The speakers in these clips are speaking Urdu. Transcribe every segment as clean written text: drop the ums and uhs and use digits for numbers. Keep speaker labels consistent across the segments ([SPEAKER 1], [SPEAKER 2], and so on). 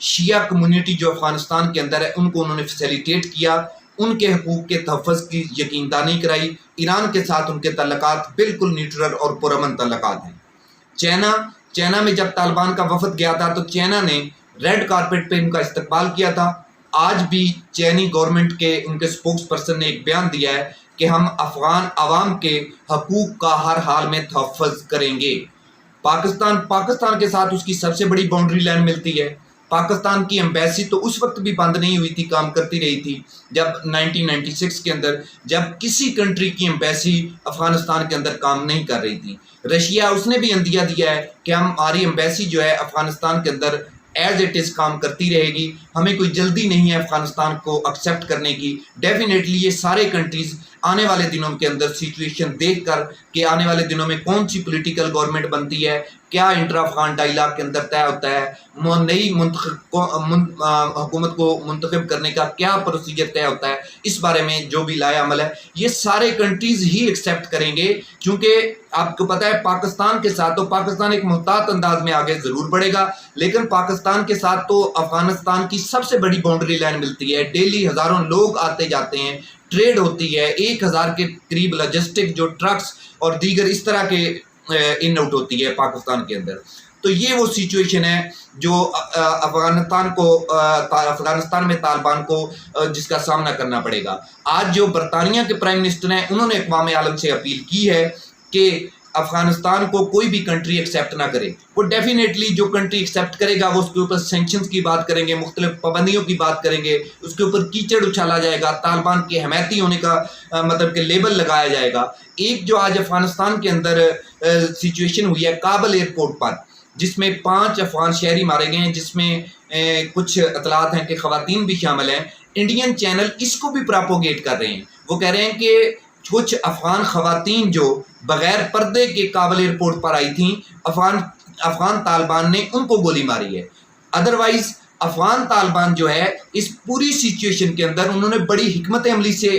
[SPEAKER 1] شیعہ کمیونٹی جو افغانستان کے اندر ہے ان کو انہوں نے فیسیلیٹیٹ کیا، ان کے حقوق کے تحفظ کی یقین دہانی کرائی۔ ایران کے ساتھ ان کے تعلقات بالکل نیوٹرل اور پرامن تعلقات ہیں۔ چائنا میں جب طالبان کا وفد گیا تھا تو چائنا نے ریڈ کارپیٹ پہ ان کا استقبال کیا تھا۔ آج بھی چینی گورنمنٹ کے ان کے سپوکس پرسن نے ایک بیان دیا ہے کہ ہم افغان عوام کے حقوق کا ہر حال میں تحفظ کریں گے۔ پاکستان کے ساتھ اس کی سب سے بڑی باؤنڈری لائن ملتی ہے۔ پاکستان کی ایمبیسی تو اس وقت بھی بند نہیں ہوئی تھی، کام کرتی رہی تھی جب 1996 کے اندر جب کسی کنٹری کی ایمبیسی افغانستان کے اندر کام نہیں کر رہی تھی۔ رشیا اس نے بھی اندیا دیا ہے کہ ہماری ایمبیسی جو ہے افغانستان کے اندر ایز اٹ از کام کرتی رہے گی، ہمیں کوئی جلدی نہیں ہے افغانستان کو ایکسیپٹ کرنے کی۔ ڈیفینیٹلی یہ سارے کنٹریز آنے والے دنوں کے اندر سچویشن دیکھ کر کہ آنے والے دنوں میں کون سی پولیٹیکل گورنمنٹ بنتی ہے، کیا انٹرا افغان ڈائیلاگ کے اندر طے ہوتا ہے، نئی حکومت کو منتخب کرنے کا کیا پروسیجر طے ہوتا ہے، اس بارے میں جو بھی لائے عمل ہے یہ سارے کنٹریز ہی ایکسیپٹ کریں گے، کیونکہ آپ کو پتہ ہے پاکستان کے ساتھ تو پاکستان ایک محتاط انداز میں آگے ضرور بڑھے گا، لیکن پاکستان کے ساتھ تو افغانستان کی سب سے بڑی باؤنڈری لائن ملتی ہے، ڈیلی ہزاروں لوگ آتے جاتے ہیں، ٹریڈ ہوتی ہے، 1000 کے قریب لاجسٹک جو ٹرکس اور دیگر اس طرح کے ان آؤٹ ہوتی ہے پاکستان کے اندر۔ تو یہ وہ سچویشن ہے جو افغانستان میں طالبان کو جس کا سامنا کرنا پڑے گا۔ آج جو برطانیہ کے پرائم منسٹر ہیں انہوں نے اقوام عالم سے اپیل کی ہے کہ افغانستان کو کوئی بھی کنٹری ایکسیپٹ نہ کرے۔ وہ ڈیفینیٹلی جو کنٹری ایکسیپٹ کرے گا وہ اس کے اوپر سینکشنز کی بات کریں گے، مختلف پابندیوں کی بات کریں گے، اس کے اوپر کیچڑ اچھالا جائے گا، طالبان کے حمایتی ہونے کا مطلب کہ لیبل لگایا جائے گا۔ ایک جو آج افغانستان کے اندر سچویشن ہوئی ہے کابل ایئرپورٹ پر، جس میں 5 افغان شہری مارے گئے ہیں، جس میں کچھ اطلاعات ہیں کہ خواتین بھی شامل ہیں۔ انڈین چینل اس کو بھی پراپوگیٹ کر رہے ہیں، وہ کہہ رہے ہیں کہ کچھ افغان خواتین جو بغیر پردے کے کابل ایئرپورٹ پر آئی تھیں، افغان طالبان نے ان کو گولی ماری ہے۔ ادروائز افغان طالبان جو ہے اس پوری سچویشن کے اندر انہوں نے بڑی حکمت عملی سے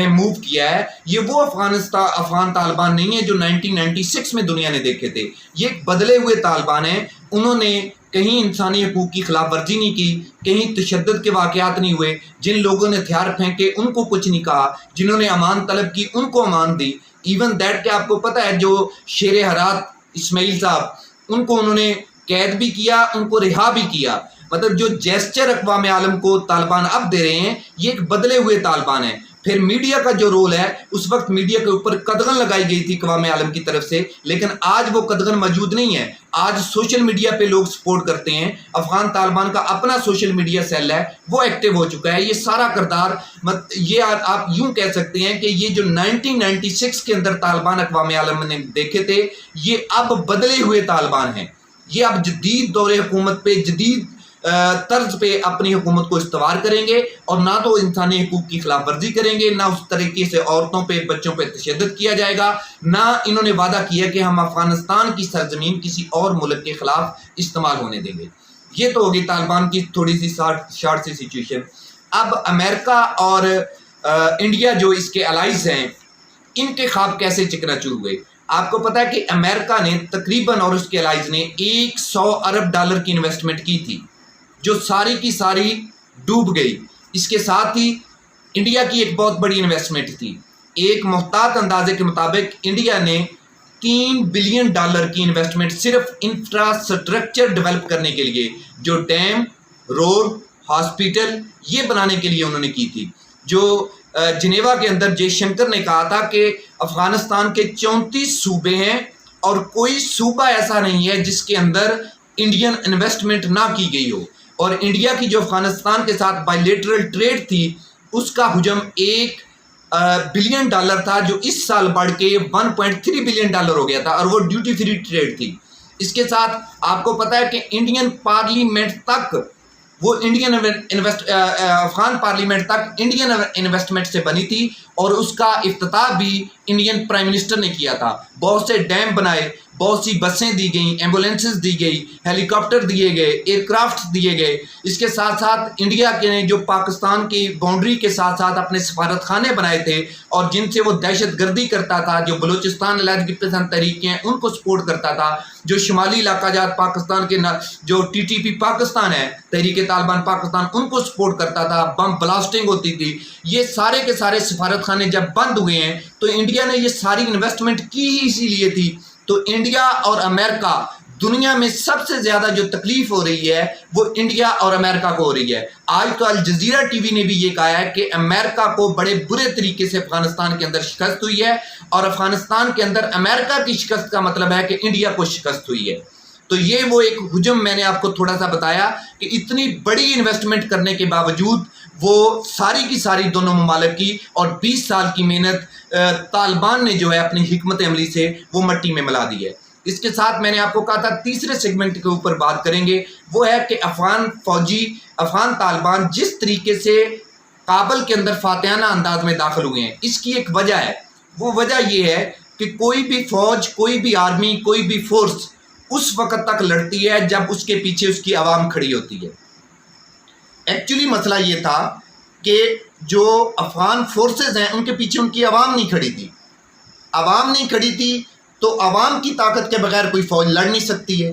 [SPEAKER 1] موو کیا ہے۔ یہ وہ افغان طالبان نہیں ہیں جو 1996 میں دنیا نے دیکھے تھے، یہ ایک بدلے ہوئے طالبان ہیں۔ انہوں نے کہیں انسانی حقوق کی خلاف ورزی نہیں کی، کہیں تشدد کے واقعات نہیں ہوئے، جن لوگوں نے ہتھیار پھینکے ان کو کچھ نہیں کہا، جنہوں نے امان طلب کی ان کو امان دی۔ ایون دیٹ کہ آپ کو پتہ ہے جو شیر ہرات اسماعیل صاحب ان کو انہوں نے قید بھی کیا، ان کو رہا بھی کیا۔ مطلب جو جیسچر اقوام عالم کو طالبان اب دے رہے ہیں یہ ایک بدلے ہوئے طالبان ہیں۔ پھر میڈیا کا جو رول ہے، اس وقت میڈیا کے اوپر قدغن لگائی گئی تھی اقوام عالم کی طرف سے، لیکن آج وہ قدغن موجود نہیں ہے۔ آج سوشل میڈیا پہ لوگ سپورٹ کرتے ہیں، افغان طالبان کا اپنا سوشل میڈیا سیل ہے، وہ ایکٹیو ہو چکا ہے۔ یہ سارا کردار یہ آپ یوں کہہ سکتے ہیں کہ یہ جو 1996 کے اندر طالبان اقوام عالم نے دیکھے تھے یہ اب بدلے ہوئے طالبان ہیں۔ یہ اب جدید دور حکومت پہ جدید طرز پہ اپنی حکومت کو استوار کریں گے، اور نہ تو انسانی حقوق کی خلاف ورزی کریں گے، نہ اس طریقے سے عورتوں پہ بچوں پہ تشدد کیا جائے گا، نہ انہوں نے وعدہ کیا کہ ہم افغانستان کی سرزمین کسی اور ملک کے خلاف استعمال ہونے دیں گے۔ یہ تو ہوگی طالبان کی تھوڑی سی شارٹ سی سچویشن۔ اب امریکہ اور انڈیا جو اس کے الائز ہیں ان کے خواب کیسے چکنا چور ہوئے؟ آپ کو پتا ہے کہ امریکہ نے تقریباً اور اس کے الائز نے $100 ارب کی انویسٹمنٹ کی تھی جو ساری کی ساری ڈوب گئی۔ اس کے ساتھ ہی انڈیا کی ایک بہت بڑی انویسٹمنٹ تھی۔ ایک محتاط اندازے کے مطابق انڈیا نے $3 بلین کی انویسٹمنٹ صرف انفراسٹرکچر ڈیولپ کرنے کے لیے، جو ڈیم، روڈ، ہاسپیٹل یہ بنانے کے لیے انہوں نے کی تھی۔ جو جنیوا کے اندر جے شنکر نے کہا تھا کہ افغانستان کے 34 صوبے ہیں اور کوئی صوبہ ایسا نہیں ہے جس کے اندر انڈین انویسٹمنٹ نہ کی گئی ہو، اور انڈیا کی جو افغانستان کے ساتھ بائیلیٹرل ٹریڈ تھی اس کا حجم $1 بلین تھا، جو اس سال بڑھ کے $1.3 بلین ہو گیا تھا، اور وہ ڈیوٹی فری ٹریڈ تھی۔ اس کے ساتھ آپ کو پتہ ہے کہ انڈین پارلیمنٹ تک وہ افغان پارلیمنٹ تک انڈین انویسٹمنٹ سے بنی تھی، اور اس کا افتتاح بھی انڈین پرائم منسٹر نے کیا تھا۔ بہت سے ڈیم بنائے،
[SPEAKER 2] بہت سی بسیں دی گئیں، ایمبولینسز دی گئی، ہیلی کاپٹر دیے گئے، ایئر کرافٹ دیے گئے۔ اس کے ساتھ ساتھ انڈیا کے نے جو پاکستان کی باؤنڈری کے ساتھ ساتھ اپنے سفارت خانے بنائے تھے اور جن سے وہ دہشت گردی کرتا تھا، جو بلوچستان علیحدگی پسند تحریکیں ہیں ان کو سپورٹ کرتا تھا، جو شمالی علاقہ جات پاکستان کے جو TTP پاکستان ہے، تحریک طالبان پاکستان، ان کو سپورٹ کرتا تھا، بم بلاسٹنگ ہوتی تھی۔ یہ سارے کے سارے سفارت خانے جب بند ہوئے ہیں تو انڈیا نے یہ ساری انویسٹمنٹ کی ہی اسی لیے تھی۔ تو انڈیا اور امریکہ، دنیا میں سب سے زیادہ جو تکلیف ہو رہی ہے وہ انڈیا اور امریکہ کو ہو رہی ہے۔ آج تو الجزیرہ ٹی وی نے بھی یہ کہا ہے کہ امریکہ کو بڑے برے طریقے سے افغانستان کے اندر شکست ہوئی ہے، اور افغانستان کے اندر امریکہ کی شکست کا مطلب ہے کہ انڈیا کو شکست ہوئی ہے۔ تو یہ وہ ایک ہجوم میں نے آپ کو تھوڑا سا بتایا کہ اتنی بڑی انویسٹمنٹ کرنے کے باوجود وہ ساری کی ساری دونوں ممالک کی اور 20 سال کی محنت طالبان نے جو ہے اپنی حکمت عملی سے وہ مٹی میں ملا دی ہے۔ اس کے ساتھ میں نے آپ کو کہا تھا تیسرے سیگمنٹ کے اوپر بات کریں گے، وہ ہے کہ افغان طالبان جس طریقے سے کابل کے اندر فاتحانہ انداز میں داخل ہوئے ہیں، اس کی ایک وجہ ہے۔ وہ وجہ یہ ہے کہ کوئی بھی فوج، کوئی بھی آرمی، کوئی بھی فورس اس وقت تک لڑتی ہے جب اس کے پیچھے اس کی عوام کھڑی ہوتی ہے۔ ایکچولی مسئلہ یہ تھا کہ جو افغان فورسز ہیں ان کے پیچھے ان کی عوام نہیں کھڑی تھی۔ عوام نہیں کھڑی تھی تو عوام کی طاقت کے بغیر کوئی فوج لڑ نہیں سکتی ہے۔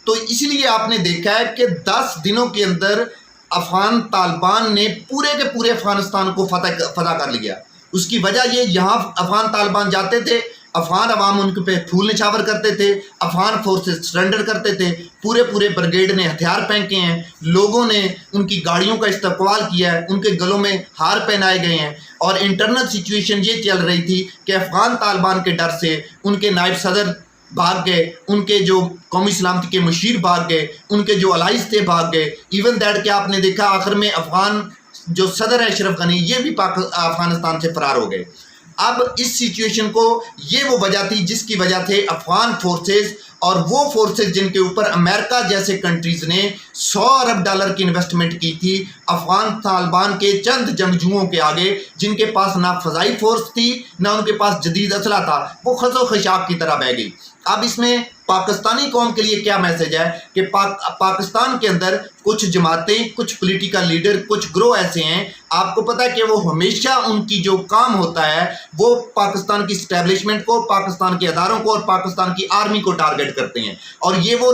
[SPEAKER 2] تو اس لیے آپ نے دیکھا ہے کہ 10 دنوں کے اندر افغان طالبان نے پورے کے پورے افغانستان کو فتح کر لیا۔ اس کی وجہ یہ، یہاں افغان طالبان جاتے تھے، افغان عوام ان پہ پھول نچھاور کرتے تھے، افغان فورسز سرنڈر کرتے تھے، پورے بریگیڈ نے ہتھیار پھینکے ہیں، لوگوں نے ان کی گاڑیوں کا استقبال کیا ہے، ان کے گلوں میں ہار پہنائے گئے ہیں، اور انٹرنل سچویشن یہ چل رہی تھی کہ افغان طالبان کے ڈر سے ان کے نائب صدر بھاگ گئے، ان کے جو قومی سلامتی کے مشیر بھاگ گئے، ان کے جو الائز تھے بھاگ گئے، ایون دیٹ کہ آپ نے دیکھا آخر میں افغان جو صدر ہے اشرف غنی، یہ بھی افغانستان سے فرار ہو گئے۔ اب اس سچویشن کو، یہ وہ وجہ تھی جس کی وجہ سے افغان فورسز، اور وہ فورسز جن کے اوپر امریکہ جیسے کنٹریز نے $100 ارب کی انویسٹمنٹ کی تھی، افغان طالبان کے چند جنگجوؤں کے آگے، جن کے پاس نہ فضائی فورس تھی نہ ان کے پاس جدید اسلحہ تھا، وہ خس و خشاک کی طرح بہہ گئی۔ اب اس میں پاکستانی قوم کے لیے کیا میسج ہے کہ پاکستان کے اندر کچھ جماعتیں، کچھ پولیٹیکل لیڈر، کچھ گروہ ایسے ہیں، آپ کو پتہ ہے کہ وہ ہمیشہ ان کی جو کام ہوتا ہے وہ پاکستان کی اسٹیبلشمنٹ کو، پاکستان کے اداروں کو اور پاکستان کی آرمی کو ٹارگٹ کرتے ہیں، اور یہ وہ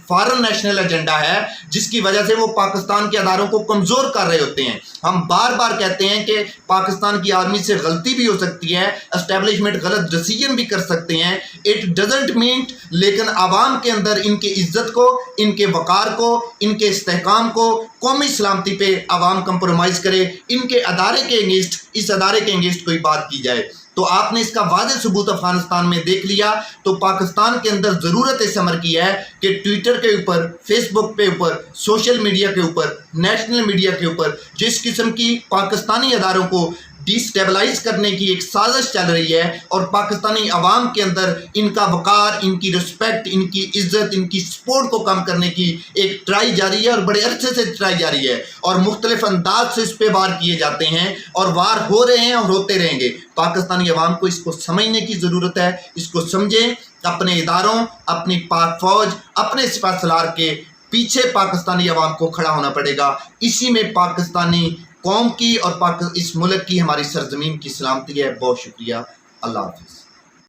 [SPEAKER 2] فارن نیشنل ایجنڈا ہے جس کی وجہ سے وہ پاکستان کے اداروں کو کمزور کر رہے ہوتے ہیں۔ ہم بار بار کہتے ہیں کہ پاکستان کی آرمی سے غلطی بھی ہو سکتی ہے، اسٹیبلشمنٹ غلط ڈیسیجن بھی کر سکتے ہیں، اٹ ڈزنٹ مین، لیکن عوام کے اندر ان کی عزت کو، ان کے وقار کو، ان کے استحکام کو، قومی سلامتی پہ عوام کمپرومائز کرے، ان کے ادارے کے اگینسٹ، اس ادارے کے اگینسٹ کوئی بات کی جائے۔ تو آپ نے اس کا واضح ثبوت افغانستان میں دیکھ لیا۔ تو پاکستان کے اندر ضرورت اس امر کی ہے کہ ٹویٹر کے اوپر، فیس بک کے اوپر، سوشل میڈیا کے اوپر، نیشنل میڈیا کے اوپر جس قسم کی پاکستانی اداروں کو ڈی سٹیبلائز کرنے کی ایک سازش چل رہی ہے، اور پاکستانی عوام کے اندر ان کا وقار، ان کی رسپیکٹ، ان کی عزت، ان کی سپورٹ کو کم کرنے کی ایک ٹرائی جاری ہے، اور بڑے عرصے سے ٹرائی جاری ہے، اور مختلف انداز سے اس پہ وار کیے جاتے ہیں، اور وار ہو رہے ہیں اور ہوتے رہیں گے۔ پاکستانی عوام کو اس کو سمجھنے کی ضرورت ہے، اس کو سمجھیں، اپنے اداروں، اپنی پاک فوج، اپنے سپہ سالار کے پیچھے پاکستانی عوام کو کھڑا ہونا پڑے گا۔ اسی میں پاکستانی قوم کی اور اس ملک کی، ہماری سرزمین کی سلامتی ہے۔ بہت شکریہ، اللہ حافظ۔